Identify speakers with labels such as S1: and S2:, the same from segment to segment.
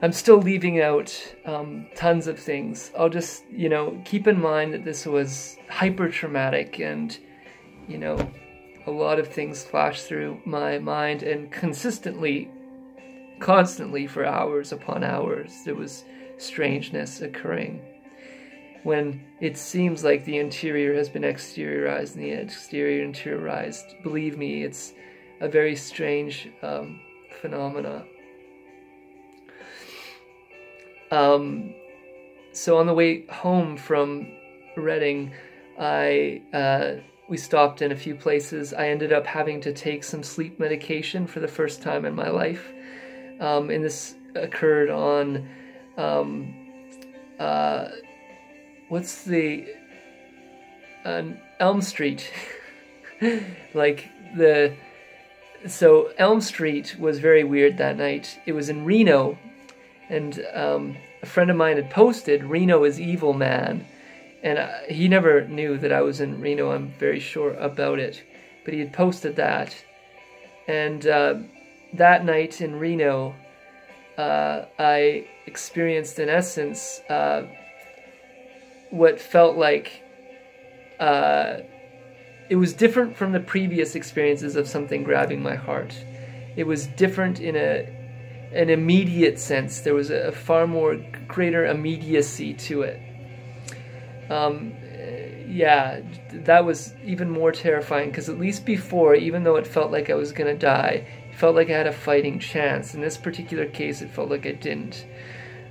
S1: I'm still leaving out tons of things. I'll just, keep in mind that this was hyper traumatic, and, a lot of things flashed through my mind, and constantly for hours upon hours, there was strangeness occurring. When it seems like the interior has been exteriorized and the exterior interiorized, believe me, it's a very strange phenomena. So on the way home from Reading, we stopped in a few places. I ended up having to take some sleep medication for the first time in my life. And this occurred on, Elm Street. So Elm Street was very weird that night. It was in Reno, and a friend of mine had posted, "Reno is evil, man." And he never knew that I was in Reno, I'm very sure about it. But he had posted that. And that night in Reno, I experienced, in essence, what felt like it was different from the previous experiences of something grabbing my heart. It was different in an immediate sense. There was a far more greater immediacy to it. Yeah, that was even more terrifying, because at least before, even though it felt like I was going to die, it felt like I had a fighting chance. In this particular case, it felt like I didn't.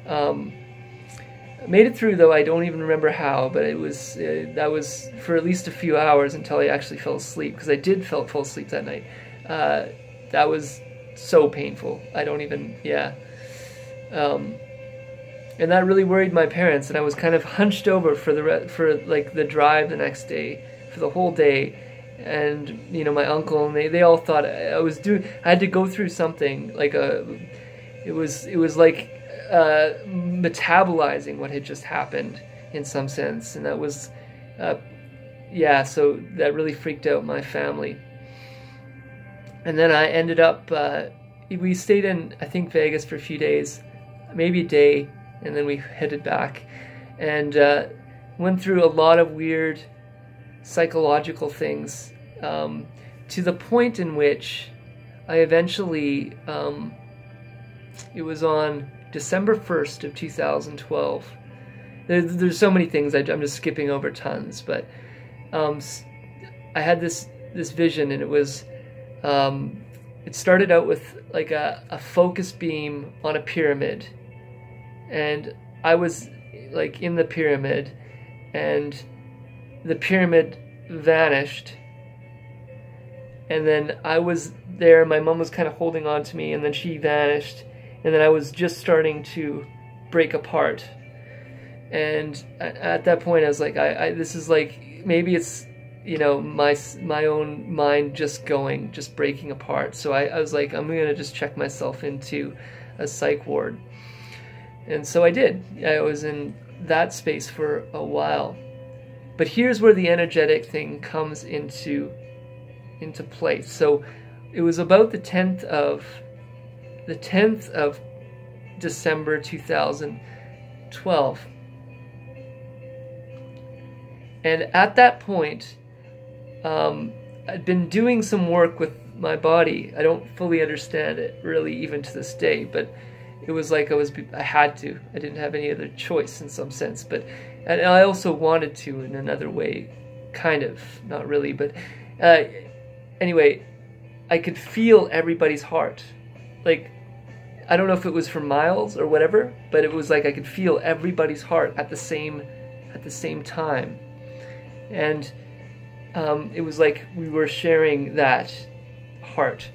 S1: I made it through, though. I don't even remember how, but it was that was for at least a few hours until I actually fell asleep, because I did fall asleep that night. That was so painful. I don't even, yeah. And that really worried my parents, and I was kind of hunched over for the drive the next day, for the whole day. And my uncle and they all thought I had to go through something like it was like metabolizing what had just happened in some sense, and that was yeah, so that really freaked out my family. And then I ended up we stayed in, I think, Vegas for a few days, maybe a day. And then we headed back, and went through a lot of weird psychological things, to the point in which I eventually, it was on December 1st of 2012. There's so many things, I'm just skipping over tons, but I had this vision, and it was, it started out with like a focus beam on a pyramid. And I was like in the pyramid, and the pyramid vanished, and then I was there. My mom was kind of holding on to me, and then she vanished, and then I was just starting to break apart. And at that point, I was like, this is like, maybe it's my own mind just breaking apart. So I was like, I'm gonna just check myself into a psych ward. And so I did. I was in that space for a while. But here's where the energetic thing comes into place. So it was about the 10th of December 2012. And at that point, I'd been doing some work with my body. I don't fully understand it really even to this day, but it was like I had to. I didn't have any other choice in some sense, and I also wanted to in another way, kind of, not really, but anyway, I could feel everybody's heart. Like, I don't know if it was for miles or whatever, but it was like I could feel everybody's heart at the same time, and it was like we were sharing that heart.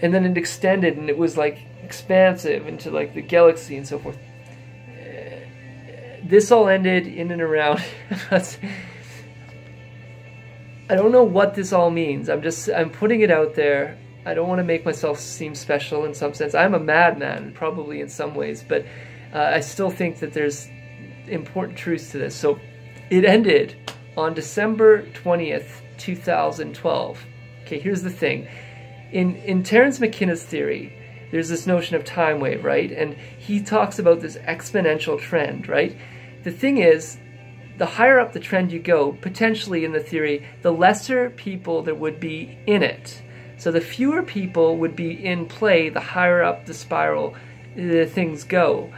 S1: And then it extended, and it was like expansive into like the galaxy and so forth. This all ended in and around. I don't know what this all means. I'm putting it out there. I don't want to make myself seem special in some sense. I'm a madman, probably in some ways, but I still think that there's important truths to this. So it ended on December 20th, 2012. Okay, here's the thing. In Terence McKenna's theory, there's this notion of time wave, right? And he talks about this exponential trend, right? The thing is, the higher up the trend you go, potentially in the theory, the lesser people there would be in it. So the fewer people would be in play, the higher up the spiral things go.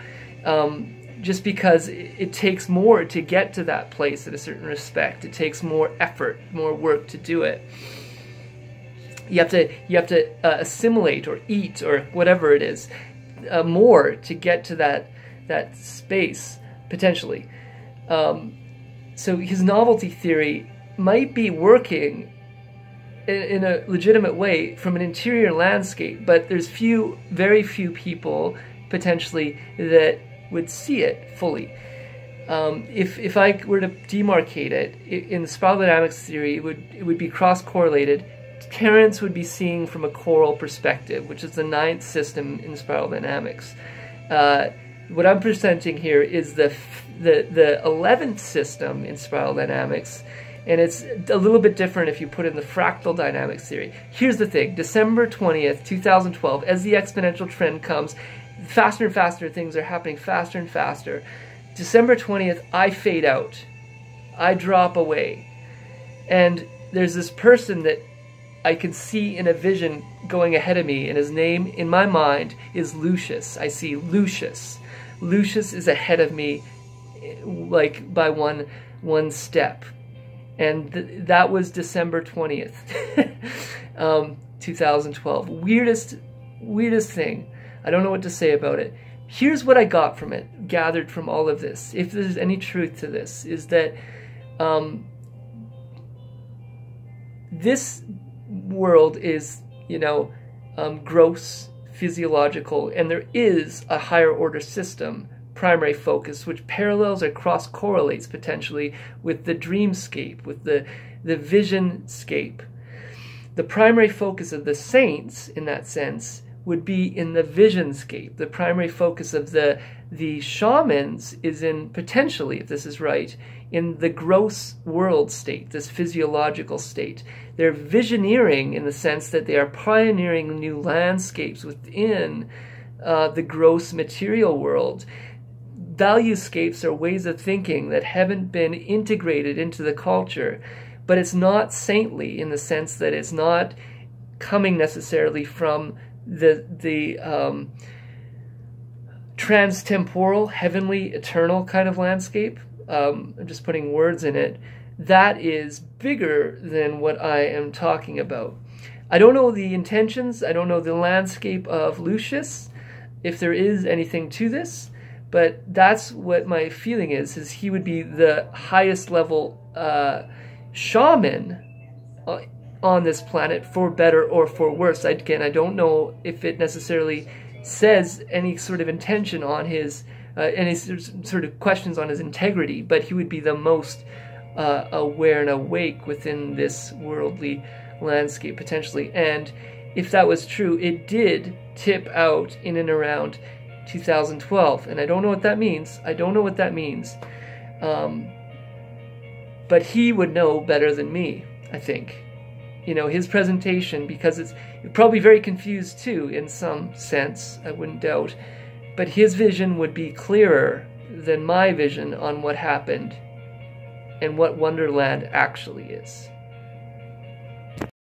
S1: Just because it takes more to get to that place in a certain respect. It takes more effort, more work to do it. You have to assimilate or eat or whatever it is more to get to that space potentially. So his novelty theory might be working in a legitimate way from an interior landscape, but there's very few people potentially that would see it fully. If I were to demarcate it in the spiral dynamics theory, it would be cross-correlated. Terence would be seeing from a choral perspective, which is the 9th system in spiral dynamics. What I'm presenting here is the 11th system in spiral dynamics, and it's a little bit different if you put in the fractal dynamics theory. Here's the thing: December 20th, 2012, as the exponential trend comes, faster and faster things are happening, faster and faster. December 20th, I fade out. I drop away. And there's this person that I can see in a vision going ahead of me, and his name in my mind is Lucius. I see Lucius. Lucius is ahead of me, like by one step. And that was December 20th, 2012. Weirdest thing. I don't know what to say about it. Here's what I got from it, gathered from all of this, if there's any truth to this, is that this world is, gross, physiological, and there is a higher order system, primary focus, which parallels or cross-correlates potentially with the dreamscape, with the visionscape. The primary focus of the saints, in that sense, would be in the visionscape. The primary focus of the shamans is in, potentially, if this is right, in the gross world state, this physiological state. They're visioneering in the sense that they are pioneering new landscapes within the gross material world. Valuescapes are ways of thinking that haven't been integrated into the culture, but it's not saintly in the sense that it's not coming necessarily from the trans-temporal, heavenly, eternal kind of landscape. I'm just putting words in it. That is bigger than what I am talking about. I don't know the intentions. I don't know the landscape of Lucius, if there is anything to this, but that's what my feeling is he would be the highest level shaman on this planet, for better or for worse. Again, I don't know if it necessarily says any sort of intention on his, any sort of questions on his integrity, but he would be the most aware and awake within this worldly landscape, potentially. And if that was true, it did tip out in and around 2012. And I don't know what that means. I don't know what that means. But he would know better than me, I think. His presentation, because it's probably very confused too, in some sense, I wouldn't doubt. But his vision would be clearer than my vision on what happened and what Wonderland actually is.